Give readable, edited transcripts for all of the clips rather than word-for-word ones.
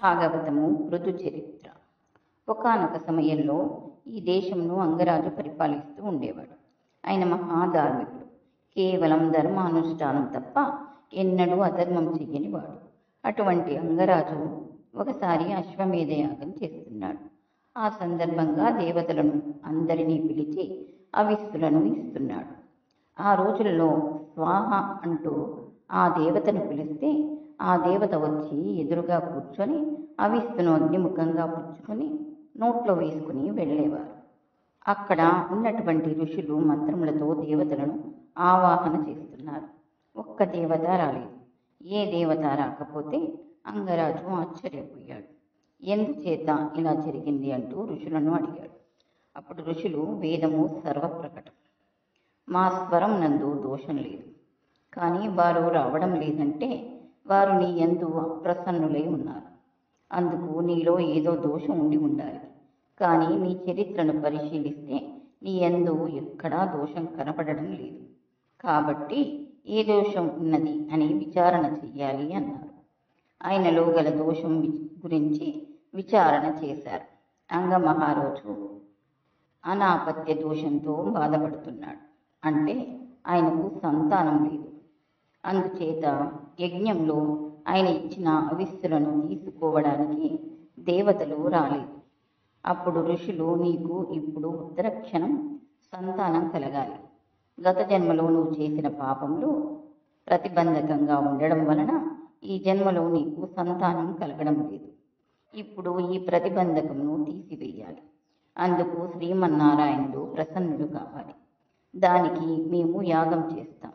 భాగవతము మృదు చరిత్ర. ఒకానొక సమయంలో ఈ దేశంను అంగరాజు పరిపాలిస్తూ ఉండేవాడు. ఆయన మహాధార్మికుడు. కేవలం ధర్మానుష్ఠానం తప్ప ఎన్నడూ అధర్మం చెయ్యనివాడు. అటువంటి అంగరాజు ఒకసారి అశ్వమేధ యాగం చేస్తున్నాడు. ఆ సందర్భంగా దేవతలను అందరినీ పిలిచి అవిస్సులను ఇస్తున్నాడు. ఆ రోజుల్లో స్వాహ అంటూ ఆ దేవతను పిలిస్తే ఆ దేవత వచ్చి ఎదురుగా కూర్చొని అవిస్సును అగ్నిముఖంగా పుచ్చుకొని నోట్లో వేసుకుని వెళ్ళేవారు. అక్కడ ఉన్నటువంటి ఋషులు మంత్రములతో దేవతలను ఆవాహన చేస్తున్నారు. ఒక్క దేవత రాలేదు. ఏ దేవత రాకపోతే అంగరాజు ఆశ్చర్యపోయాడు. ఎందుచేత ఇలా జరిగింది అంటూ ఋషులను అడిగాడు. అప్పుడు ఋషులు, వేదము సర్వప్రకటం, మా స్వరం నందు దోషం లేదు. కానీ వారు రావడం లేదంటే వారు నీ యందు అప్రసన్నులై ఉన్నారు. అందుకు నీలో ఏదో దోషం ఉండి ఉండాలి. కానీ నీ చరిత్రను పరిశీలిస్తే నీ యందు ఎక్కడా దోషం కనపడడం లేదు. కాబట్టి ఏ దోషం ఉన్నది అని విచారణ చెయ్యాలి అన్నారు. ఆయనలో గల దోషం గురించి విచారణ చేశారు. అంగమహారాజు అనాపత్య దోషంతో బాధపడుతున్నాడు. అంటే ఆయనకు సంతానం లేదు. అందుచేత యజ్ఞంలో ఆయన ఇచ్చిన అవిస్సులను తీసుకోవడానికి దేవతలు రాలేదు. అప్పుడు ఋషులు, నీకు ఇప్పుడు ఉత్తరక్షణం సంతానం కలగాలి. గత జన్మలో నువ్వు చేసిన పాపములు ప్రతిబంధకంగా ఉండడం వలన ఈ జన్మలో నీకు సంతానం కలగడం లేదు. ఇప్పుడు ఈ ప్రతిబంధకమును తీసివేయాలి. అందుకు శ్రీమన్నారాయణుడు ప్రసన్నుడు కావాలి. దానికి మేము యాగం చేస్తాం.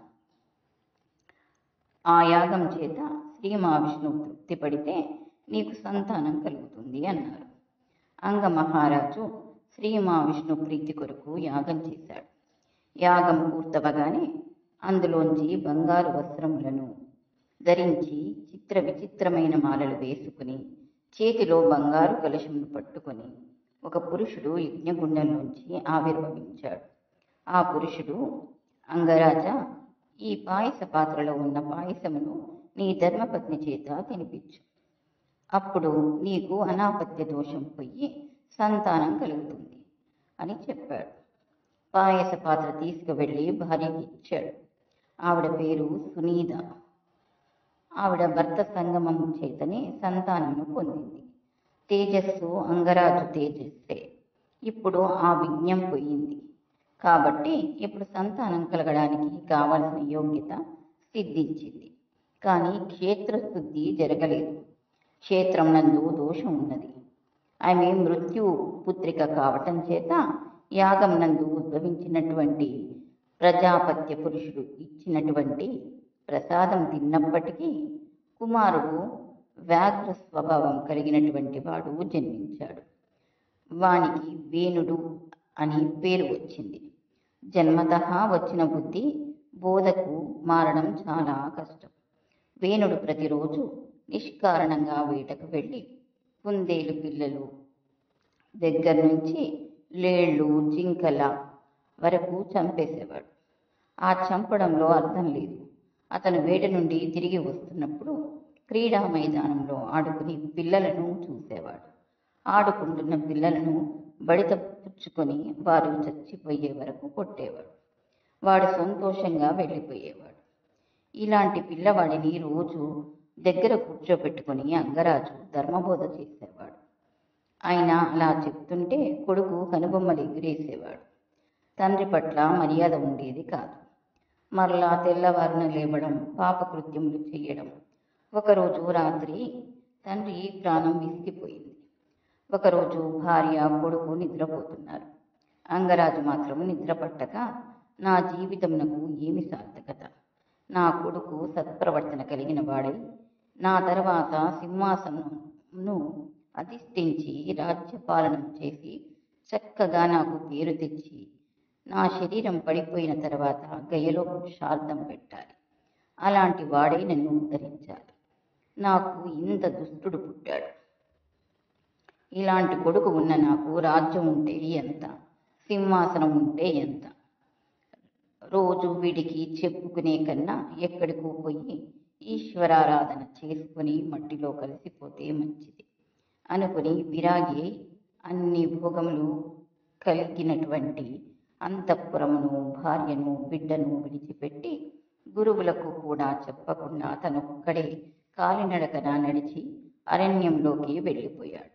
ఆ యాగం చేత శ్రీ మహావిష్ణువు తృప్తి పడితే నీకు సంతానం కలుగుతుంది అన్నారు. అంగమహారాజు శ్రీ మహావిష్ణు ప్రీతి కొరకు యాగం చేశాడు. యాగం పూర్తవగానే అందులోంచి బంగారు వస్త్రములను ధరించి చిత్ర విచిత్రమైన మాలలు వేసుకుని చేతిలో బంగారు కలశమును పట్టుకొని ఒక పురుషుడు యజ్ఞగుండంలోంచి ఆవిర్భవించాడు. ఆ పురుషుడు, అంగరాజా, ఈ పాయస పాత్రలో ఉన్న పాయసమును నీ ధర్మపత్ని చేత తినిపించు. అప్పుడు నీకు అనాపత్య దోషం పోయి సంతానం కలుగుతుంది అని చెప్పాడు. పాయస పాత్ర తీసుకువెళ్ళి భార్యకి ఇచ్చాడు. ఆవిడ పేరు సునీత. ఆవిడ భర్త సంగమం చేతనే సంతానమును పొందింది. తేజస్సు అంగరాజు తేజస్సే. ఇప్పుడు ఆ విఘ్నం పోయింది. కాబట్టి ఇప్పుడు సంతానం కలగడానికి కావలసిన యోగ్యత సిద్ధించింది. కానీ క్షేత్రశుద్ధి జరగలేదు. క్షేత్రం నందు దోషం ఉన్నది. ఆమె మృత్యు పుత్రిక కావటం చేత యాగం నందు ఉద్భవించినటువంటి ప్రజాపత్య పురుషుడు ఇచ్చినటువంటి ప్రసాదం తిన్నప్పటికీ కుమారుడు వ్యాఘ్ర స్వభావం కలిగినటువంటి వాడు జన్మించాడు. వానికి వేణుడు అని పేరు వచ్చింది. జన్మతః వచ్చిన బుద్ధి బోధకు మారడం చాలా కష్టం. వేణుడు ప్రతిరోజు నిష్కారణంగా వేటకు వెళ్ళి కుందేలు పిల్లలు దగ్గర నుంచి లేళ్ళు, జింకల వరకు చంపేసేవాడు. ఆ చంపడంలో అర్థం లేదు. అతను వేట నుండి తిరిగి వస్తున్నప్పుడు క్రీడా మైదానంలో ఆడుకుని పిల్లలను చూసేవాడు. ఆడుకుంటున్న పిల్లలను బడిత పుచ్చుకొని వారు చచ్చిపోయే వరకు కొట్టేవాడు. వాడు సంతోషంగా వెళ్ళిపోయేవాడు. ఇలాంటి పిల్లవాడిని రోజు దగ్గర కూర్చోబెట్టుకుని అంగరాజు ధర్మబోధ చేసేవాడు. ఆయన అలా చెప్తుంటే కొడుకు కనుబొమ్మలు ఎగిరేసేవాడు. తండ్రి పట్ల మర్యాద ఉండేది కాదు. మరలా తెల్లవారున లేవడం, పాపకృత్యములు చేయడం. ఒకరోజు రాత్రి తండ్రి ప్రాణం విసిగిపోయింది. ఒకరోజు భార్య, కొడుకు నిద్రపోతున్నారు. అంగరాజు మాత్రం నిద్ర పట్టక, నా జీవితమునకు ఏమి సార్థకత? నా కొడుకు సత్ప్రవర్తన కలిగిన వాడై నా తర్వాత సింహాసనమును అధిష్ఠించి రాజ్యపాలనం చేసి చక్కగా నాకు పేరు తెచ్చి నా శరీరం పడిపోయిన తర్వాత గయలో పురుషార్థం పెట్టాలి. అలాంటి వాడై నన్ను ఉద్ధరించాలి. నాకు ఇంత దుష్టుడు పుట్టాడు. ఇలాంటి కొడుకు ఉన్న నాకు రాజ్యం ఉంటే ఎంత, సింహాసనం ఉంటే ఎంత? రోజు వీడికి చెప్పుకునే కన్నా ఎక్కడికో పోయి ఈశ్వరారాధన చేసుకుని మట్టిలో కలిసిపోతే మంచిది. అనుకుని విరాగి అన్ని భోగములు కలిగినటువంటి అంతఃపురమును, భార్యను, బిడ్డను విడిచిపెట్టి గురువులకు కూడా చెప్పకుండా తనొక్కడే కాలినడకన నడిచి అరణ్యంలోకి వెళ్ళిపోయాడు.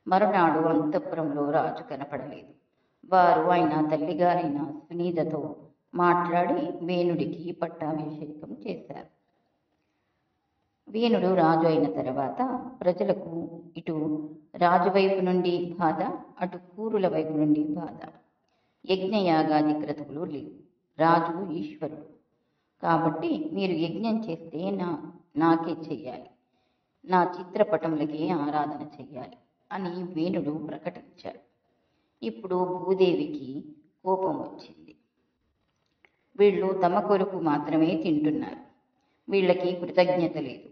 మరునాడు అంతఃపురంలో రాజు కనపడలేదు. వారు ఆయన తల్లిగారైన సునీతతో మాట్లాడి వేణుడికి పట్టాభిషేకం చేశారు. వేణుడు రాజు అయిన తర్వాత ప్రజలకు ఇటు రాజు వైపు నుండి బాధ, అటు కూరుల వైపు నుండి బాధ. యజ్ఞయాగాది క్రతువులు లేవు. రాజు ఈశ్వరుడు కాబట్టి మీరు యజ్ఞం చేస్తే నాకే చెయ్యాలి, నా చిత్రపటములకే ఆరాధన చెయ్యాలి అని వేణుడు ప్రకటించాడు. ఇప్పుడు భూదేవికి కోపం వచ్చింది. వీళ్ళు తమ కొరకు మాత్రమే తింటున్నారు, వీళ్ళకి కృతజ్ఞత లేదు,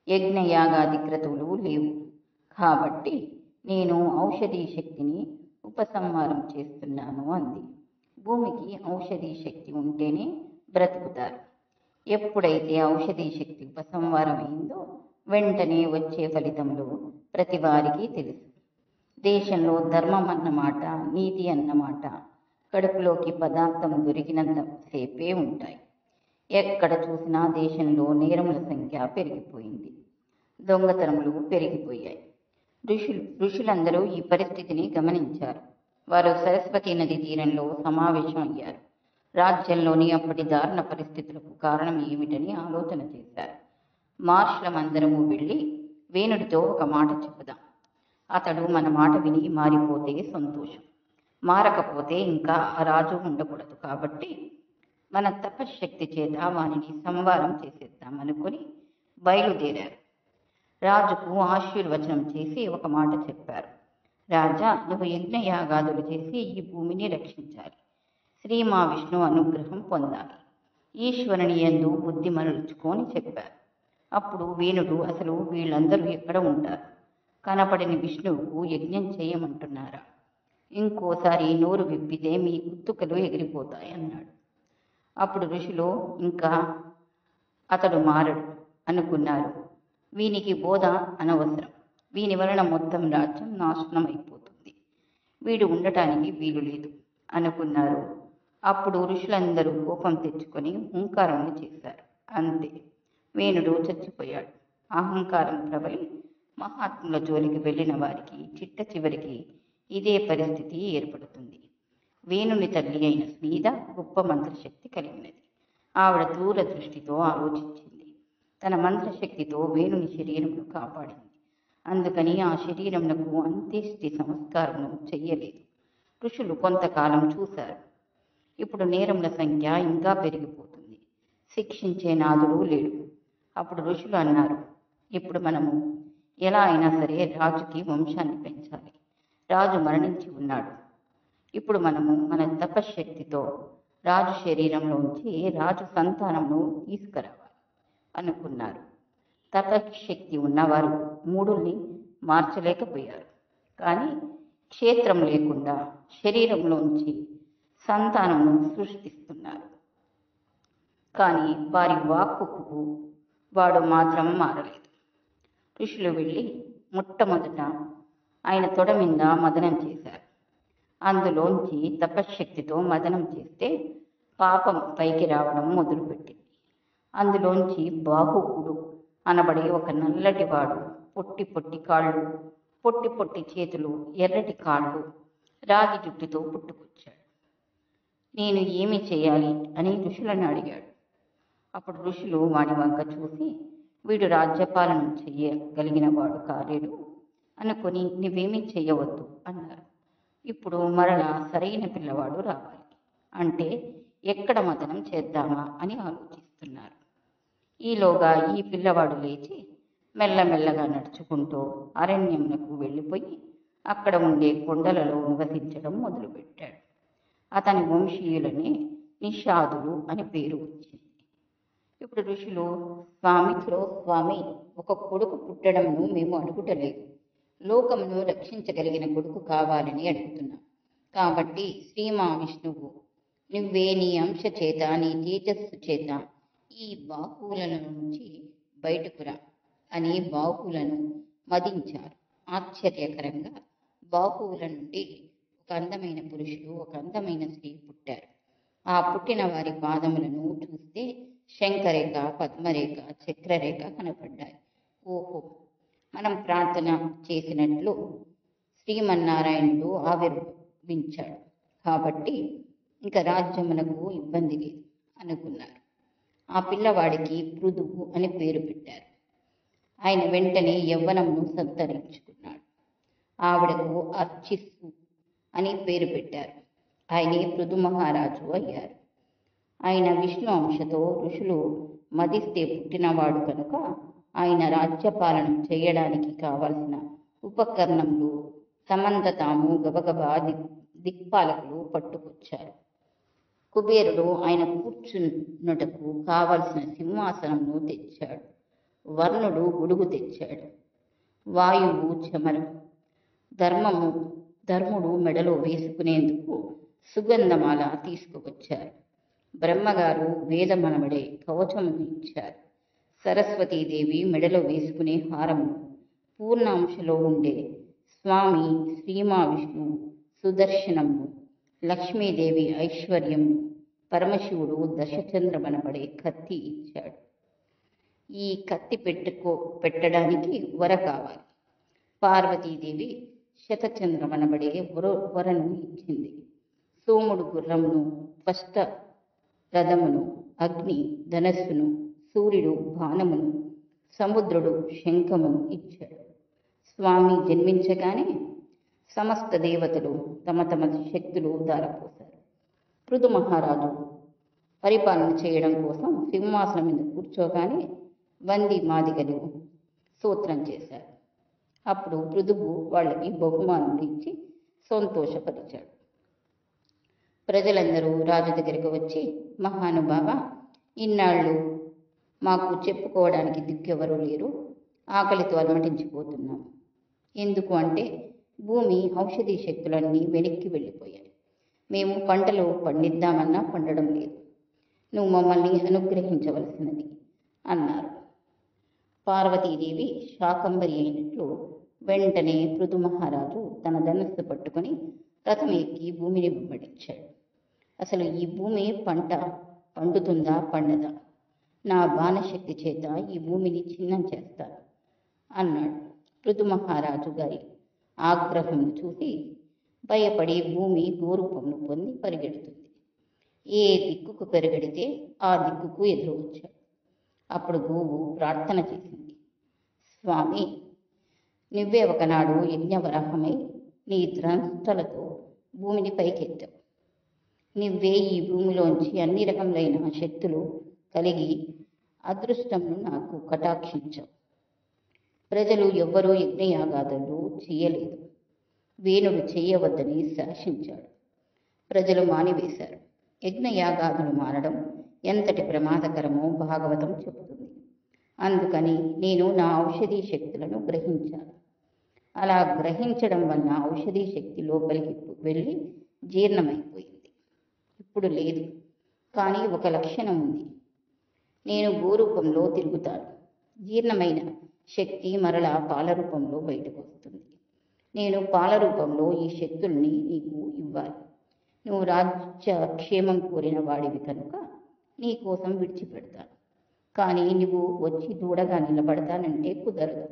యజ్ఞయాగాది క్రతువులు లేవు, కాబట్టి నేను ఔషధీ శక్తిని ఉపసంహారం చేస్తున్నాను అంది. భూమికి ఔషధీ శక్తి ఉంటేనే బ్రతుకుతారు. ఎప్పుడైతే ఔషధీ శక్తి ఉపసంహారం అయిందో వెంటనే వచ్చే ఫలితంలో ప్రతి వారికి తెలుసు. దేశంలో ధర్మం అన్నమాట, నీతి అన్నమాట కడుపులోకి పదార్థం దొరికినంత సేపే ఉంటాయి. ఎక్కడ చూసినా దేశంలో నేరముల సంఖ్య పెరిగిపోయింది, దొంగతనములు పెరిగిపోయాయి. ఋషులందరూ ఈ పరిస్థితిని గమనించారు. వారు సరస్వతి నది తీరంలో సమావేశం అయ్యారు. రాజ్యంలోని అప్పటి దారుణ పరిస్థితులకు కారణం ఏమిటని ఆలోచన చేశారు. మహర్షులమందరము వెళ్ళి వేణుడితో ఒక మాట చెప్పుదాం. అతడు మన మాట విని మారిపోతే సంతోషం, మారకపోతే ఇంకా ఆ రాజు ఉండకూడదు. కాబట్టి మన తపశ్శక్తి చేత వానిని సంవారం చేసేద్దామనుకొని బయలుదేరారు. రాజుకు ఆశీర్వచనం చేసి ఒక మాట చెప్పారు. రాజా, నువ్వు యజ్ఞయాగాదులు చేసి ఈ భూమిని రక్షించాలి, శ్రీ మహావిష్ణు అనుగ్రహం పొందాలి, ఈశ్వరుని యందు బుద్ధి మరల్చుకొని చెప్పారు. అప్పుడు వేణుడు, అసలు వీళ్ళందరూ ఎక్కడ ఉంటారు? కనపడని విష్ణువుకు యజ్ఞం చేయమంటున్నారా? ఇంకోసారి నోరు విప్పితే మీ కుత్తుకలు ఎగిరిపోతాయి అన్నాడు. అప్పుడు ఋషులు ఇంకా అతడు మారడు అనుకున్నారు. వీనికి బోధ అనవసరం, వీని వలన మొత్తం రాజ్యం నాశనం అయిపోతుంది, వీడు ఉండటానికి వీలు లేదు అనుకున్నారు. అప్పుడు ఋషులందరూ కోపం తెచ్చుకొని హుంకారం చేశారు. అంతే, వేణుడు చచ్చిపోయాడు. అహంకారం ప్రబలి మహాత్ముల జోలికి వెళ్ళిన వారికి చిట్ట చివరికి ఇదే పరిస్థితి ఏర్పడుతుంది. వేణుని తల్లి అయిన సునీత గొప్ప మంత్రశక్తి కలిగినది. ఆవిడ దూరదృష్టితో ఆలోచించింది. తన మంత్రశక్తితో వేణుని శరీరంను కాపాడింది. అందుకని ఆ శరీరమునకు అంత్యేష్టి సంస్కారం చెయ్యలేదు. ఋషులు కొంతకాలం చూశారు. ఇప్పుడు నేరముల సంఖ్య ఇంకా పెరిగిపోతుంది, శిక్షించే నాదుడు లేడు. అప్పుడు ఋషులు అన్నారు, ఇప్పుడు మనము ఎలా అయినా సరే రాజుకి వంశాన్ని పెంచాలి. రాజు మరణించి ఉన్నాడు. ఇప్పుడు మనము మన తపశ్శక్తితో రాజు శరీరంలోంచి రాజు సంతానమును తీసుకురావాలి అనుకున్నారు. తపశక్తి ఉన్నవారు మూడుల్ని మార్చలేకపోయారు. కానీ క్షేత్రం లేకుండా శరీరంలోంచి సంతానమును సృష్టిస్తున్నారు. కానీ వారి వాక్కుకు వాడు మాత్రం మారలేదు. ఋషులు వెళ్ళి మొట్టమొదట ఆయన తొడ మీద మదనం చేశారు. అందులోంచి తపశ్శక్తితో మదనం చేస్తే పాపం పైకి రావడం మొదలుపెట్టింది. అందులోంచి బాహుకుడు అనబడే ఒక నల్లటివాడు, పొట్టి పొట్టి కాళ్ళు, పొట్టి పొట్టి చేతులు, ఎర్రటి కాళ్ళు, రాగి జుట్టుతో పుట్టుకొచ్చాడు. నేను ఏమి చేయాలి అని ఋషులను అడిగాడు. అప్పుడు ఋషులు వాడి వంక చూసి, వీడు రాజ్యపాలన చెయ్యగలిగిన వాడు కాలేడు అనుకొని నువ్వేమీ చెయ్యవద్దు అన్నారు. ఇప్పుడు మరలా సరైన పిల్లవాడు రావాలి అంటే ఎక్కడ మదనం చేద్దామా అని ఆలోచిస్తున్నారు. ఈలోగా ఈ పిల్లవాడు లేచి మెల్లమెల్లగా నడుచుకుంటూ అరణ్యమునకు వెళ్ళిపోయి అక్కడ ఉండే కొండలలో నివసించడం మొదలుపెట్టాడు. అతని వంశీయులనే నిషాదులు అని పేరు వచ్చింది. ఇప్పుడు ఋషులు, స్వామి, ఒక కొడుకు పుట్టడంను మేము అడుగుటలేదు, లోకమును రక్షించగలిగిన కొడుకు కావాలని అడుగుతున్నాం. కాబట్టి శ్రీ మహావిష్ణువు నువ్వే నీ అంశ చేత, నీ తేజస్సు చేత ఈ బాహువుల నుంచి బయటకురా అని బాహువులను మదించారు. ఆశ్చర్యకరంగా బాహువుల నుండి ఒక అందమైన పురుషుడు, ఒక అందమైన స్త్రీ పుట్టారు. ఆ పుట్టిన వారి పాదములను చూస్తే శంఖరేఖ, పద్మరేఖ, చక్రరేఖ కనపడ్డాయి. ఓహో, మనం ప్రార్థన చేసినట్లు శ్రీమన్నారాయణుడు ఆవిర్భవించాడు కాబట్టి ఇక రాజ్యమునకు ఇబ్బంది లేదు అనుకున్నారు. ఆ పిల్లవాడికి పృథువు అని పేరు పెట్టారు. ఆయన వెంటనే యవ్వనమును సంతరించుకున్నాడు. ఆవిడకు అర్చిస్సు అని పేరు పెట్టారు. ఆయనే పృథు మహారాజు అయ్యారు. ఆయన విష్ణు అంశతో ఋషులు మదిస్తే పుట్టినవాడు కనుక ఆయన రాజ్యపాలన చేయడానికి కావలసిన ఉపకరణములు తమంత తాము గబగబా దిక్పాలకులు పట్టుకొచ్చారు. కుబేరుడు ఆయన కూర్చున్నటకు కావలసిన సింహాసనమును తెచ్చాడు. వర్ణుడు గొడుగు తెచ్చాడు. వాయువు చమరం, ధర్ముడు మెడలో వేసుకునేందుకు సుగంధమాల తీసుకువచ్చారు. బ్రహ్మగారు వేదమనబడే కవచము ఇచ్చారు. సరస్వతీదేవి మెడలో వేసుకునే హారము, పూర్ణాంశలో ఉండే స్వామి శ్రీమహావిష్ణువు సుదర్శనము, లక్ష్మీదేవి ఐశ్వర్యము, పరమశివుడు దశచంద్రమనబడే కత్తి ఇచ్చాడు. ఈ కత్తి పెట్టడానికి వర కావాలి. పార్వతీదేవి శతచంద్రమనబడే వరను ఇచ్చింది. సోముడు గుర్రమును, త్వష్ట రథమును, అగ్ని ధనస్సును, సూర్యుడు బాణమును, సముద్రుడు శంఖమును ఇచ్చాడు. స్వామి జన్మించగానే సమస్త దేవతలు తమ తమ శక్తులు ధారపోశారు. పృథు మహారాజు పరిపాలన చేయడం కోసం సింహాసనం మీద కూర్చోగానే వంది మాదిగలు సూత్రం చేశారు. అప్పుడు పృథువు వాళ్ళకి బహుమానులు ఇచ్చి సంతోషపరిచాడు. ప్రజలందరూ రాజు దగ్గరికి వచ్చి, మహానుభావ, ఇన్నాళ్ళు మాకు చెప్పుకోవడానికి దిక్కెవరూ లేరు, ఆకలితో అలమటించిపోతున్నాము. ఎందుకు అంటే భూమి ఔషధీ శక్తులన్నీ వెనక్కి వెళ్ళిపోయాయి. మేము పంటలు పండిద్దామన్నా పండడం లేదు. నువ్వు మమ్మల్ని అనుగ్రహించవలసినది అన్నారు. పార్వతీదేవి శాకంబరి అయినట్లు వెంటనే పృథు మహారాజు తన ధనస్సు పట్టుకొని రథం ఎక్కి భూమిని వెంబడించాడు. అసలు ఈ భూమి పంట పండుతుందా పండదా? నా బాణశక్తి చేత ఈ భూమిని ఛిన్నం చేస్తాను అన్నాడు. పృథు మహారాజు గారి ఆగ్రహం చూసి భయపడి భూమి గోరూపమును పొంది పరిగెడుతుంది. ఏ దిక్కుకు పెరగడితే ఆ దిక్కుకు ఎదురు వచ్చాడు. అప్పుడు గోవు ప్రార్థన చేసింది, స్వామి, నువ్వే ఒకనాడు యజ్ఞవరాహమై నీ ద్రంష్టలతో భూమిని పైకెత్తావు. నువ్వే ఈ భూమిలోంచి అన్ని రకములైన శక్తులు కలిగి అదృష్టమును నాకు కటాక్షించావు. ప్రజలు ఎవ్వరూ యజ్ఞయాగాదులు చేయలేదు. వేణుడు చేయవద్దని శాసించాడు. ప్రజలు మానివేశారు. యజ్ఞయాగాదులు మానడం ఎంతటి ప్రమాదకరమో భాగవతం చెబుతుంది. అందుకని నేను నా ఔషధీ శక్తులను గ్రహించాను. అలా గ్రహించడం వల్ల ఔషధీ శక్తి లోపలికి వెళ్ళి జీర్ణమైపోయింది. ఇప్పుడు లేదు. కానీ ఒక లక్షణం ఉంది. నేను గోరూపంలో తిరుగుతాను. జీర్ణమైన శక్తి మరలా పాల రూపంలో బయటకు వస్తుంది. నేను పాల రూపంలో ఈ శక్తుల్ని నీకు ఇవ్వాలి. నువ్వు రాజ్య క్షేమం కోరిన వాడివి కనుక నీ కోసం విడిచిపెడతాను. కానీ నువ్వు వచ్చి దూడగా నిలబడతానంటే కుదరదు.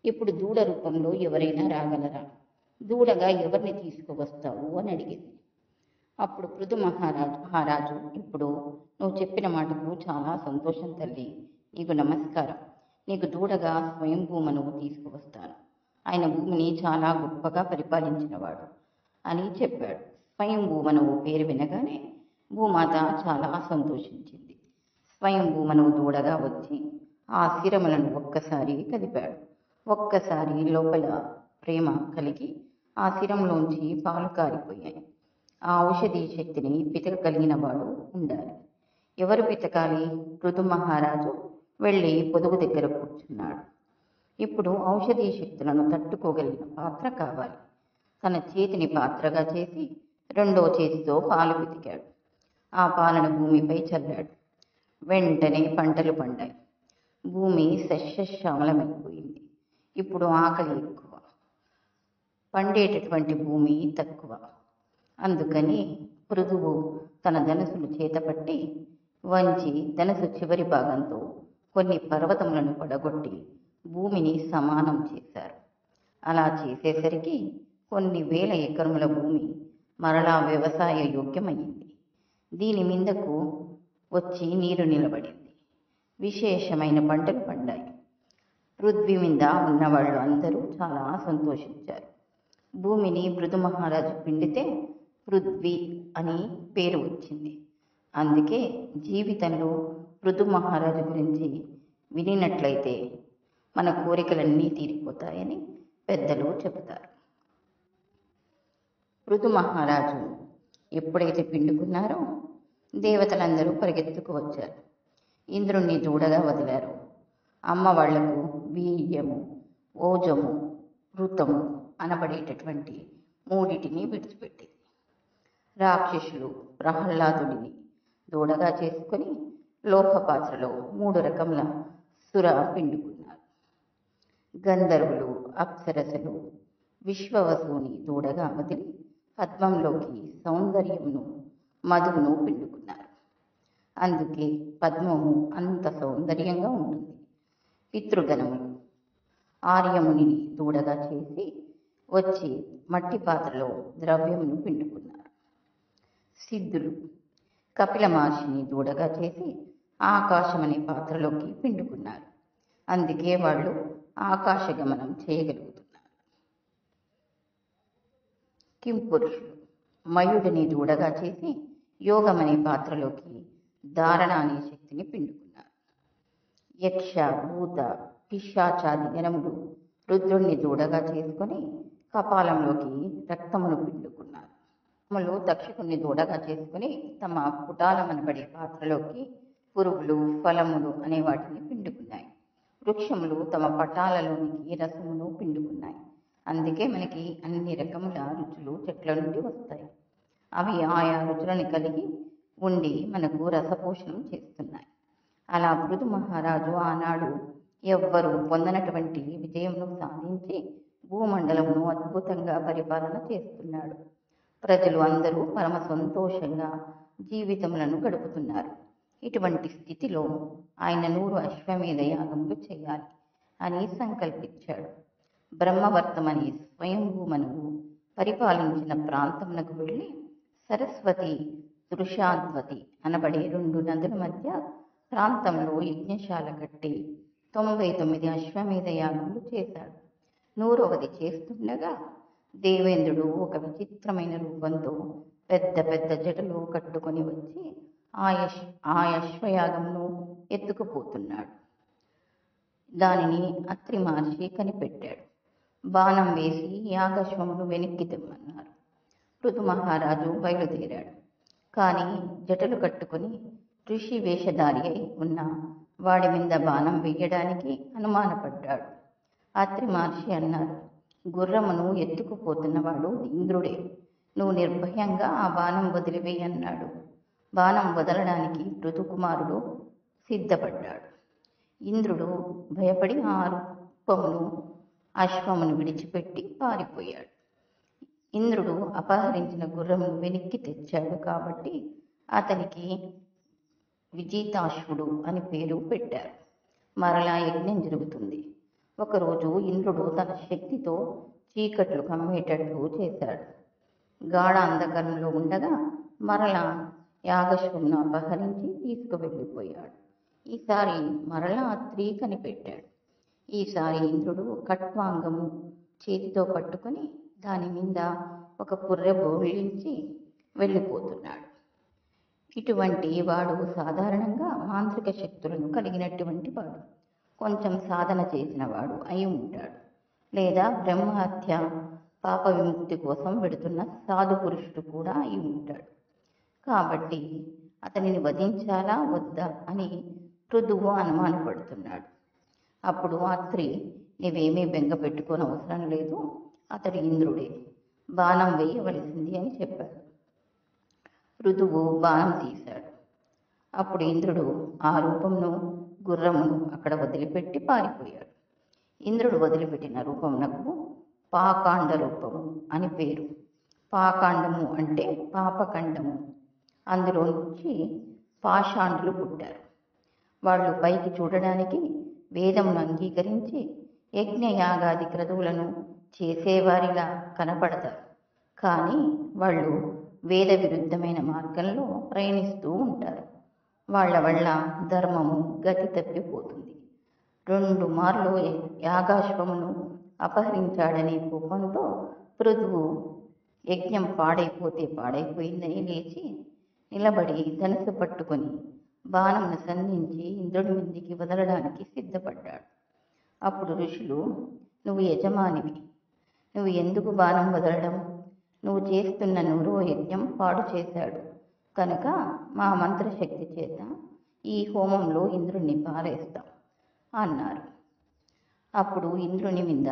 ఇప్పుడు దూడ రూపంలో ఎవరైనా రాగలరా? దూడగా ఎవరిని తీసుకువస్తావు అని అడిగింది. అప్పుడు పృథు మహారాజు, ఇప్పుడు నువ్వు చెప్పిన మాటకు చాలా సంతోషం తల్లి, నీకు నమస్కారం. నీకు దూడగా స్వయంభూమనువు తీసుకువస్తాను. ఆయన భూమిని చాలా గొప్పగా పరిపాలించినవాడు అని చెప్పాడు. స్వయంభూమనువు పేరు వినగానే భూమాత చాలా సంతోషించింది. స్వయంభూమనువు దూడగా వచ్చి ఆ శిరములను ఒక్కసారి కదిపాడు. ఒక్కసారి లోపల ప్రేమ కలిగి ఆ శిరంలోంచి పాలు కారిపోయాయి. ఆ ఔషధీ శక్తిని పితకగలిగిన వాడు ఉండాలి. ఎవరు పితకాలి? పృథు మహారాజు వెళ్ళి పొదుగు దగ్గర కూర్చున్నాడు. ఇప్పుడు ఔషధీ శక్తులను తట్టుకోగలిగిన పాత్ర కావాలి. తన చేతిని పాత్రగా చేసి రెండో చేతితో పాలు పితికాడు. ఆ పాలను భూమిపై చల్లాడు. వెంటనే పంటలు పండాయి. భూమి సస్యశ్యామలమైపోయింది. ఇప్పుడు ఆకలి ఎక్కువ. పండేటటువంటి భూమి తక్కువ. అందుకని పృథువు తన ధనుసులు చేతపట్టి వంచి ధనుసు చివరి భాగంతో కొన్ని పర్వతములను పడగొట్టి భూమిని సమానం చేశారు. అలా చేసేసరికి కొన్ని వేల ఎకరముల భూమి మరలా వ్యవసాయ యోగ్యమైంది. దీని మీదకు వచ్చి నీరు నిలబడింది. విశేషమైన పంటలు పండాయి. పృథ్వీ మీద ఉన్నవాళ్ళు అందరూ చాలా సంతోషించారు. భూమిని పృథు మహారాజు పిండితే పృథ్వీ అని పేరు వచ్చింది. అందుకే జీవితంలో పృథు మహారాజు గురించి వినినట్లయితే మన కోరికలన్నీ తీరిపోతాయని పెద్దలు చెబుతారు. పృథు మహారాజు ఎప్పుడైతే పిండుకున్నారో దేవతలందరూ పరిగెత్తుకు వచ్చారు. ఇంద్రుణ్ణి దూడగా వదిలారు. అమ్మ వాళ్లకు వీర్యము, ఓజము, ఋతము అనబడేటటువంటి మూడిటిని విడిచిపెట్టింది. రాక్షసులు ప్రహ్లాదుడిని దూడగా చేసుకొని లోహపాత్రలో 3 రకముల సుర పిండుకున్నారు. గంధర్వులు, అప్సరసలు విశ్వవసుని దూడగా వదిలి పద్మంలోకి సౌందర్యమును, మధువును పిండుకున్నారు. అందుకే పద్మము అంత సౌందర్యంగా ఉంటుంది. పితృగణములు ఆర్యమునిని దూడగా చేసి వచ్చి మట్టి పాత్రలో ద్రవ్యమును పిండుకున్నారు. సిద్ధులు కపిల మహర్షిని దూడగా చేసి ఆకాశం అనే పాత్రలోకి పిండుకున్నారు. అందుకే వాళ్ళు ఆకాశగమనం చేయగలుగుతున్నారు. కింపురుషులు మయుడిని దూడగా చేసి యోగం అనే పాత్రలోకి ధారణ అనే శక్తిని పిండుకున్నారు. యక్ష, భూత, పిశాచాది గణములు రుద్రుణ్ణి దూడగా చేసుకొని కపాలంలోకి రక్తమును పిండుకున్నారు. తక్షకుణ్ణి దూడగా చేసుకుని తమ పుటాలమనబడే పాత్రలోకి పురుగులు, ఫలములు అనే వాటిని పిండుకున్నాయి. వృక్షములు తమ పటాలలోనికి రసమును పిండుకున్నాయి. అందుకే మనకి అన్ని రకముల రుచులు చెట్ల నుండి వస్తాయి. అవి ఆయా రుచులను కలిగి ఉండి మనకు రసపోషణం చేస్తున్నాయి. అలా పృథు మహారాజు ఆనాడు ఎవ్వరూ పొందనటువంటి విజయమును సాధించి భూమండలమును అద్భుతంగా పరిపాలన చేస్తున్నాడు. ప్రజలు అందరూ పరమ సంతోషంగా జీవితములను గడుపుతున్నారు. ఇటువంటి స్థితిలో ఆయన 100 అశ్వమేధ యాగములు చేయాలి అని సంకల్పించాడు. బ్రహ్మవర్తమని స్వయంభూమనువు పరిపాలించిన ప్రాంతమునకు వెళ్ళి సరస్వతి, తృషాద్వతి అనబడే 2 నదుల మధ్య ప్రాంతంలో యజ్ఞశాల కట్టి 99 అశ్వమేధ యాగములు చేశాడు. 100వది చేస్తుండగా దేవేంద్రుడు ఒక విచిత్రమైన రూపంతో పెద్ద పెద్ద జటలు కట్టుకొని వచ్చి ఆ అశ్వయాగమును ఎత్తుకుపోతున్నాడు. దానిని అత్రి మహర్షి కనిపెట్టాడు. బాణం వేసి యాగశ్వమును వెనక్కి తెమ్మన్నారు. పృథు మహారాజు బయలుదేరాడు. కానీ జటలు కట్టుకొని ఋషి వేషధారి అయి ఉన్న వాడి మీద బాణం వేయడానికి అనుమానపడ్డాడు. అత్రి మహర్షి అన్నారు, గుర్రమును ఎత్తుకుపోతున్నవాడు ఇంద్రుడే. నువ్వు నిర్భయంగా ఆ బాణం వదిలివేయి అన్నాడు. బాణం వదలడానికి పృథుకుమారుడు సిద్ధపడ్డాడు. ఇంద్రుడు భయపడి ఆ రూపమును అశ్వమును విడిచిపెట్టి పారిపోయాడు. ఇంద్రుడు అపహరించిన గుర్రమును వెనక్కి తెచ్చాడు కాబట్టి అతనికి విజితాశ్వుడు అని పేరు పెట్టారు. మరలా యజ్ఞం జరుగుతుంది. ఒకరోజు ఇంద్రుడు తన శక్తితో చీకట్లు కమ్మేటట్లు చేశాడు. గాఢ అంధకారంలో ఉండగా మరలా యాగశ్వమును అపహరించి తీసుకువెళ్ళిపోయాడు. ఈసారి మరలా అత్రి కనిపెట్టాడు. ఈసారి ఇంద్రుడు ఖట్వాంగము చేతితో పట్టుకొని దాని మీద ఒక పుర్రె బోర్లించి వెళ్ళిపోతున్నాడు. ఇటువంటి వాడు సాధారణంగా మాంత్రిక శక్తులను కలిగినటువంటి వాడు, కొంచెం సాధన చేసిన వాడు అయి ఉంటాడు. లేదా బ్రహ్మహత్య, పాప విముక్తి కోసం పెడుతున్న సాధు పురుషుడు కూడా అయి ఉంటాడు. కాబట్టి అతనిని వధించాలా వద్దా అని పృథువు అనుమానపడుతున్నాడు. అప్పుడు అత్రి, నీవేమీ బెంగ పెట్టుకోని అవసరం లేదు, అతడు ఇంద్రుడే, బాణం వేయవలసింది అని చెప్పాడు. పృథువు బాణం తీశాడు. అప్పుడు ఇంద్రుడు ఆ రూపమును, గుర్రమును అక్కడ వదిలిపెట్టి పారిపోయాడు. ఇంద్రుడు వదిలిపెట్టిన రూపమునకు పాకాండ రూపము అని పేరు. పాకాండము అంటే పాపఖండము. అందులో నుంచి పాషాండులు పుట్టారు. వాళ్ళు పైకి చూడడానికి వేదమును అంగీకరించి యజ్ఞయాగాది క్రతువులను చేసేవారిలా కనపడతారు. కానీ వాళ్ళు వేద విరుద్ధమైన మార్గంలో ప్రయాణిస్తూ ఉంటారు. వాళ్ళ వల్ల ధర్మము గతి తప్పిపోతుంది. 2 మార్లు యాగాశ్వమును అపహరించాడనే కోపంతో పృథువు యజ్ఞం పాడైపోతే పాడైపోయిందని లేచి నిలబడి ధనుసు పట్టుకొని బాణమును సంధించి ఇంద్రుడి మీదికి వదలడానికి సిద్ధపడ్డాడు. అప్పుడు ఋషులు, నువ్వు యజమానివి, నువ్వు ఎందుకు బాణం వదలడం? నువ్వు చేస్తున్న నూరో యజ్ఞం పాడు చేశాడు కనుక మా మంత్రశక్తి చేత ఈ హోమంలో ఇంద్రుణ్ణి పారేస్తాం అన్నారు. అప్పుడు ఇంద్రుని మీద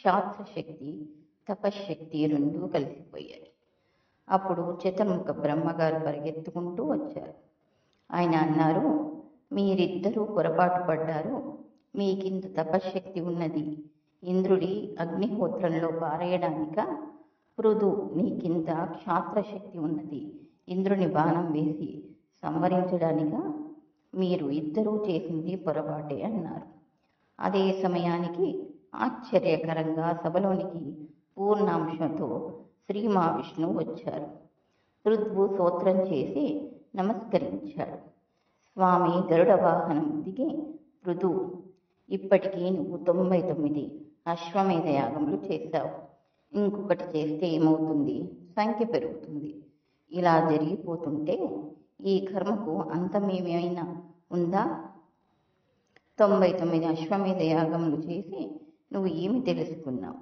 శాస్త్రశక్తి, తపశ్శక్తి 2 కలిసిపోయాయి. అప్పుడు చతుర్ముఖ బ్రహ్మగారు పరిగెత్తుకుంటూ వచ్చారు. ఆయన అన్నారు, మీరిద్దరూ పొరపాటు పడ్డారు. మీకింత తపశ్శక్తి ఉన్నది ఇంద్రుడి అగ్నిహోత్రంలో పారేయడానిక? పృథు, నీకింత క్షాత్రశక్తి ఉన్నది ఇంద్రుని బాణం వేసి సంవరించడానిక? మీరు ఇద్దరూ చేసింది పొరపాటే అన్నారు. అదే సమయానికి ఆశ్చర్యకరంగా సభలోనికి పూర్ణాంశంతో శ్రీ మహావిష్ణువు వచ్చారు. పృథువు స్తోత్రం చేసి నమస్కరించాడు. స్వామి గరుడ వాహనం దిగి, పృథు, ఇప్పటికీ నువ్వు 99 అశ్వమేధ యాగములు చేశావు. ఇంకొకటి చేస్తే ఏమవుతుంది? సంఖ్య పెరుగుతుంది. ఇలా జరిగిపోతుంటే ఈ కర్మకు అంతమేమైనా ఉందా? 99 అశ్వమేధ యాగములు చేసి నువ్వు ఏమి తెలుసుకున్నావు?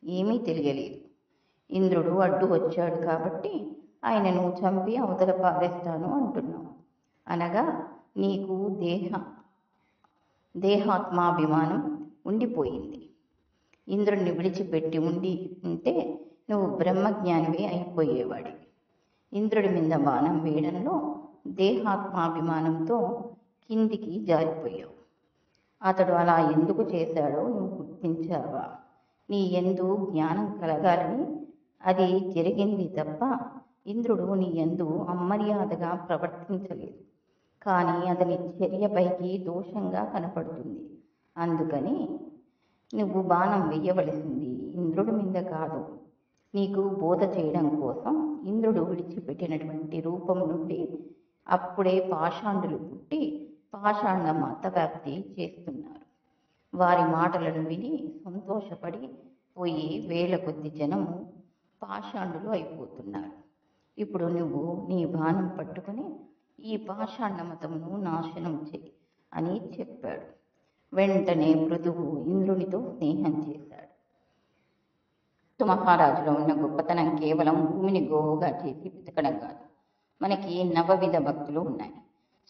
ఏమీ తెలియలేదు. ఇంద్రుడు అడ్డు వచ్చాడు కాబట్టి ఆయనను చంపి అవతల పారేస్తాను అంటున్నావు. అనగా నీకు దేహాత్మాభిమానం ఉండిపోయింది. ఇంద్రుడిని విడిచిపెట్టి ఉంటే నువ్వు బ్రహ్మజ్ఞానివే అయిపోయేవాడివి. ఇంద్రుడి మీద బాణం వేయడంలో దేహాత్మాభిమానంతో కిందికి జారిపోయావు. అతడు అలా ఎందుకు చేశాడో నువ్వు గుర్తించావా? నీ యందు జ్ఞానం కలగాలని అది జరిగింది తప్ప ఇంద్రుడు నీ యందు అమర్యాదగా ప్రవర్తించలేదు. కానీ అతని చర్యపైకి దోషంగా కనపడుతుంది. అందుకని నువ్వు బాణం వెయ్యవలసింది ఇంద్రుడి మీద కాదు. నీకు బోధ చేయడం కోసం ఇంద్రుడు విడిచిపెట్టినటువంటి రూపం నుండి అప్పుడే పాషాండులు పుట్టి పాషాండ మత వ్యాప్తి చేస్తున్నారు. వారి మాటలను విని సంతోషపడి పోయి వేల కొద్ది జనము పాషాండులు అయిపోతున్నారు. ఇప్పుడు నువ్వు నీ బాణం పట్టుకుని ఈ పాషాండ మతమును నాశనం చేయి అని చెప్పాడు. వెంటనే పృథువు ఇంద్రునితో స్నేహం చేశాడు. మహారాజులో ఉన్న గొప్పతనం కేవలం భూమిని గోవుగా చేసి బ్రతకడం కాదు. మనకి 9 విధ భక్తులు ఉన్నాయి.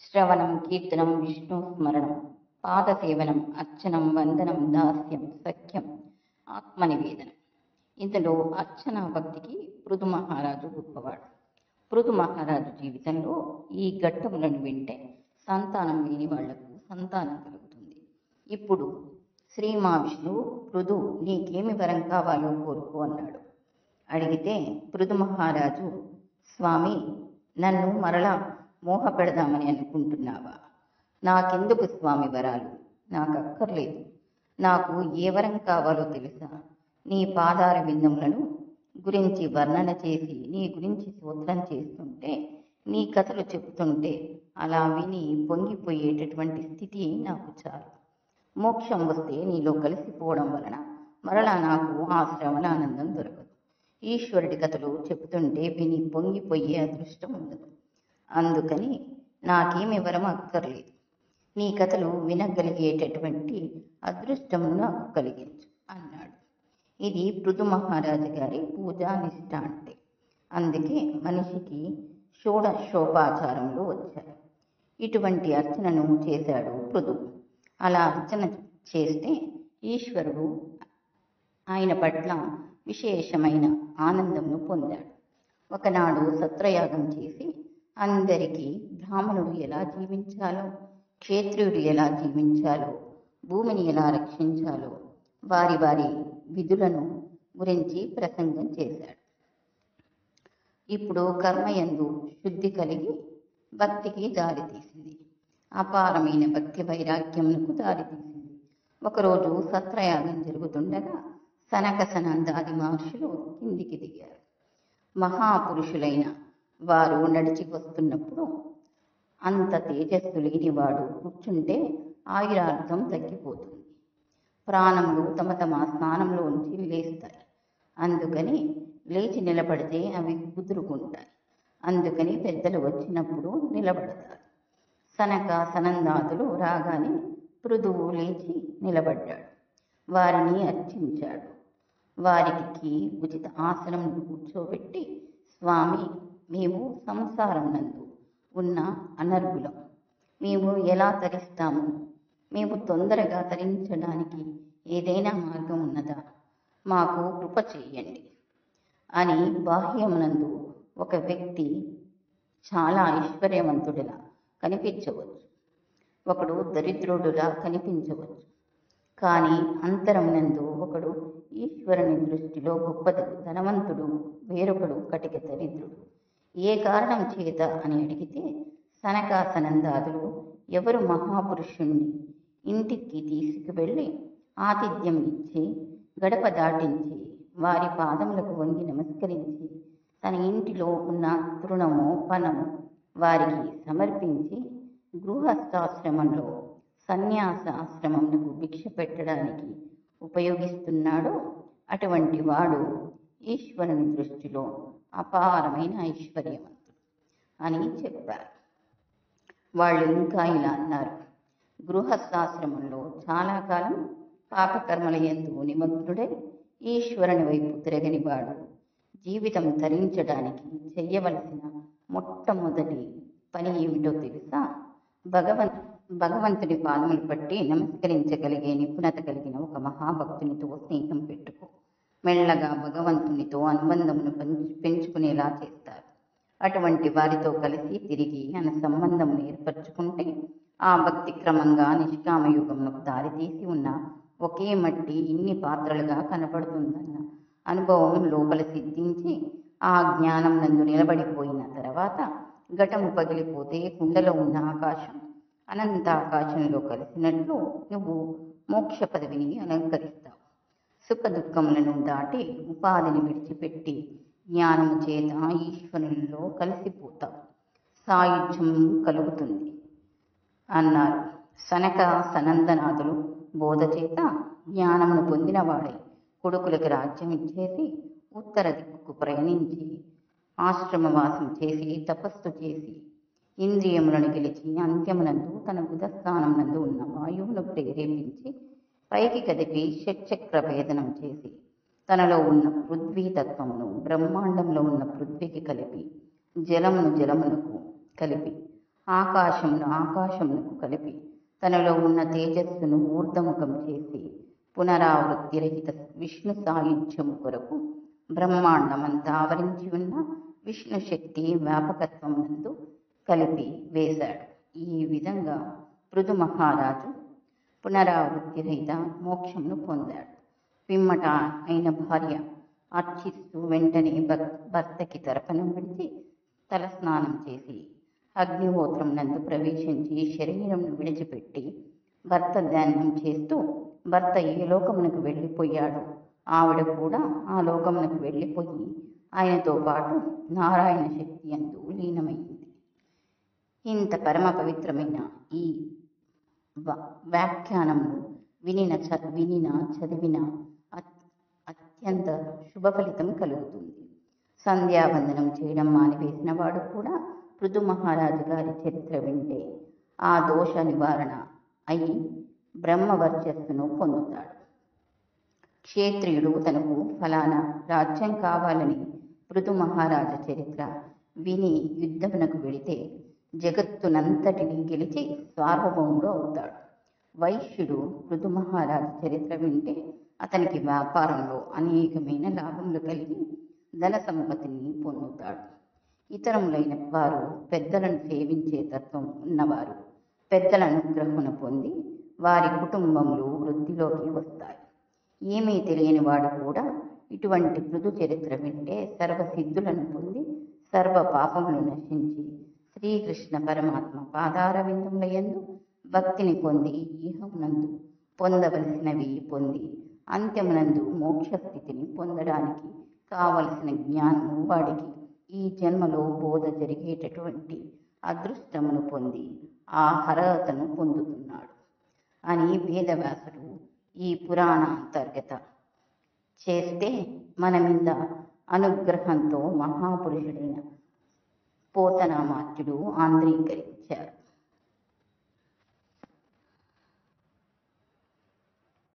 శ్రవణం, కీర్తనం, విష్ణు స్మరణం, పాదసేవనం, అర్చనం, వందనం, దాస్యం, సఖ్యం, ఆత్మనివేదనం. ఇందులో అర్చనా భక్తికి పృథు మహారాజు గొప్పవాడు. పృథు మహారాజు జీవితంలో ఈ ఘట్టములను వింటే సంతానం లేని వాళ్లకు సంతానం కలుగుతుంది. ఇప్పుడు శ్రీ మహావిష్ణువు, పృథు, నీకేమి వరం కావాలో కోరుకో అన్నాడు. అడిగితే పృథు మహారాజు, స్వామి, నన్ను మరలా మోహపెడదామని అనుకుంటున్నావా? నాకెందుకు స్వామి వరాలు? నాకు అక్కర్లేదు. నాకు ఏ వరం కావాలో తెలుసా? నీ పాదార విందములను గురించి వర్ణన చేసి నీ గురించి స్తోత్రం చేస్తుంటే, నీ కథలు చెబుతుంటే అలా విని పొంగిపోయేటటువంటి స్థితి నాకు చాలు. మోక్షం వస్తే నీలో కలిసిపోవడం వలన మరలా నాకు ఆ శ్రవణానందం దొరకదు. ఈశ్వరుడి కథలు చెబుతుంటే విని పొంగిపోయే అదృష్టం ఉండదు. అందుకని నాకేమి వరం అక్కర్లేదు. నీ కథలు వినగలిగేటటువంటి అదృష్టమును నాకు కలిగించు అన్నాడు. ఇది పృథు మహారాజు గారి పూజా నిష్ఠ అంటే. అందుకే మనిషికి షోడశోపాచారంలో వచ్చారు. ఇటువంటి అర్చనను చేశాడు పృథు. అలా అర్చన చేస్తే ఈశ్వరుడు ఆయన పట్ల విశేషమైన ఆనందంను పొందాడు. ఒకనాడు సత్రయాగం చేసి అందరికీ బ్రాహ్మణుడు ఎలా జీవించాలో, క్షేత్రుడు ఎలా జీవించాలో, భూమిని ఎలా రక్షించాలో వారి వారి విధులను గురించి ప్రసంగం చేశాడు. ఇప్పుడు కర్మయందు శుద్ధి కలిగి భక్తికి దారితీసింది. అపారమైన భక్తి వైరాగ్యమునకు దారితీసింది. ఒకరోజు సత్రయాగం జరుగుతుండగా సనక సనందాది మహర్షులు కిందికి దిగారు. మహాపురుషులైన వారు నడిచి వస్తున్నప్పుడు అంత తేజస్సు లేనివాడు కూర్చుంటే ఆయురార్థం తగ్గిపోతుంది. ప్రాణములు తమ తమ స్నానంలోంచి లేస్తాయి. అందుకని లేచి నిలబడితే అవి కుదురుకుంటాయి. అందుకని పెద్దలు వచ్చినప్పుడు నిలబడతారు. సనక సనందాదులు రాగానే పృథువు లేచి నిలబడ్డాడు. వారిని అర్చించాడు. వారికి ఉచిత ఆసనం కూర్చోబెట్టి, స్వామి, మేము సంసారం నందు ఉన్న అనర్గులం. మేము ఎలా తరిస్తాము? మేము తొందరగా తరించడానికి ఏదైనా మార్గం ఉన్నదా? మాకు కృప చెయ్యండి అని బాహ్యమునందు ఒక వ్యక్తి చాలా ఐశ్వర్యవంతుడిలా కనిపించవచ్చు. ఒకడు దరిద్రుడులా కనిపించవచ్చు. కానీ అంతరమునందు ఒకడు ఈశ్వరుని దృష్టిలో గొప్ప ధనవంతుడు, వేరొకడు కటిక దరిద్రుడు. ఏ కారణం చేత అని అడిగితే సనకాసనందాదులు ఎవరు మహాపురుషుణ్ణి ఇంటికి తీసుకువెళ్ళి ఆతిథ్యం ఇచ్చి గడప దాటించి వారి పాదములకు వంగి నమస్కరించి తన ఇంటిలో ఉన్న తృణము పనము వారికి సమర్పించి గృహస్థాశ్రమంలో సన్యాస ఆశ్రమమునకు భిక్ష పెట్టడానికి ఉపయోగిస్తున్నాడో అటువంటి వాడు ఈశ్వరుని దృష్టిలో అపారమైన ఐశ్వర్యవంతుడు అని చెప్పారు. వాళ్ళు ఇంకా ఇలా అన్నారు, గృహస్థాశ్రమంలో చాలా కాలం పాపకర్మల యందు నిమగ్నుడై ఈశ్వరుని వైపు తిరగని వాడు జీవితం తరించడానికి చెయ్యవలసిన మొట్టమొదటి పని ఏమిటో తెలుసా? భగవంతుడి పాదములు పట్టి నమస్కరించగలిగే నిపుణత కలిగిన ఒక మహాభక్తునితో స్నేహం పెట్టుకో. మెల్లగా భగవంతునితో అనుబంధమును పెంచుకునేలా చేస్తారు. అటువంటి వారితో కలిసి తిరిగి ఆయన సంబంధమును ఏర్పరచుకుంటే ఆ భక్తి క్రమంగా నిష్కామయుగమునకు దారితీసి ఉన్న ఒకే మట్టి ఇన్ని పాత్రలుగా కనపడుతుందన్న అనుభవం లోపల సిద్ధించి ఆ జ్ఞానం నందు నిలబడిపోయిన తర్వాత ఘటము పగిలిపోతే కుండలో ఉన్న ఆకాశం అనంత ఆకాశంలో కలిసినట్లు నువ్వు మోక్ష పదవిని అలంకరిస్తావు. సుఖ దుఃఖములను దాటి ఉపాధిని విడిచిపెట్టి జ్ఞానము చేత ఈశ్వరునిలో కలిసిపోతావు. సాయుధ్యం కలుగుతుంది అన్నారు. సనక సనందనాథులు బోధ చేత జ్ఞానమును పొందినవాడై కొడుకులకు రాజ్యం ఇచ్చేసి ఉత్తర దిక్కుకు ప్రయాణించి ఆశ్రమవాసం చేసి తపస్సు చేసి ఇంద్రియములను గెలిచి అంత్యమునందు తన బుధస్థానం నందు ఉన్న వాయువును ప్రేరేపించి పైకి కదిపి షట్చక్ర భేదనం చేసి తనలో ఉన్న పృథ్వీ తత్వమును బ్రహ్మాండంలో ఉన్న పృథ్వీకి కలిపి జలమును జలమునకు కలిపి ఆకాశమును ఆకాశమునకు కలిపి తనలో ఉన్న తేజస్సును ఊర్ధముఖం చేసి పునరావృత్తి రహిత విష్ణు సాయుధ్యము కొరకు బ్రహ్మాండమంతా ఆవరించి ఉన్న విష్ణు శక్తి వ్యాపకత్వం నందు కలిపి వేశాడు. ఈ విధంగా పృథు మహారాజు పునరావృత్తి రహిత మోక్షమును పొందాడు. పిమ్మట అయిన భార్య అర్చిస్తూ వెంటనే భర్తకి తర్పణం విడిచి తలస్నానం చేసి అగ్నిహోత్రం నందు ప్రవేశించి శరీరంను విడిచిపెట్టి భర్త ధ్యానం చేస్తూ భర్త ఏ లోకమునకు వెళ్ళిపోయాడో ఆవిడ కూడా ఆ లోకమునకు వెళ్ళిపోయి ఆయనతో పాటు నారాయణ శక్తి యందు లీనమైంది. ఇంత పరమ పవిత్రమైన ఈ వ్యాఖ్యానము వినిన చదివిన అత్యంత శుభ ఫలితం కలుగుతుంది. సంధ్యావందనం చేయడం మానివేసిన వాడు కూడా పృథు మహారాజు గారి చరిత్ర వింటే ఆ దోష నివారణ అయి బ్రహ్మవర్చస్సును పొందుతాడు. క్షేత్రియుడు తనకు ఫలానా రాజ్యం కావాలని పృథు మహారాజు చరిత్ర విని యుద్ధమునకు వెళితే జగత్తునంతటిని గెలిచి సార్వభౌముడు అవుతాడు. వైశ్యుడు పృథు మహారాజు చరిత్ర వింటే అతనికి వ్యాపారంలో అనేకమైన లాభములు కలిగి ధన సంపత్తిని పొందుతాడు. ఇతరములైన వారు పెద్దలను సేవించే తత్వం ఉన్నవారు పెద్దల అనుగ్రహమును పొంది వారి కుటుంబములు వృద్ధిలోకి వస్తాయి. ఏమీ తెలియని వాడు కూడా ఇటువంటి మృదు చరిత్ర వింటే సర్వసిద్ధులను పొంది సర్వ పాపములు నశించి శ్రీకృష్ణ పరమాత్మ పాదారవిందముల యందు భక్తిని పొంది ఈహమునందు పొందవలసినవి పొంది అంత్యమునందు మోక్షస్థితిని పొందడానికి కావలసిన జ్ఞానము వాడికి ఈ జన్మలో బోధ జరిగేటటువంటి అదృష్టమును పొంది ఆ అర్హతను పొందుతున్నాడు అని వేదవ్యాసుడు ఈ పురాణ అంతర్గత చేస్తే మన మీద అనుగ్రహంతో మహాపురుషుడైన పోతనామాత్యుడు ఆంధ్రీకరించారు.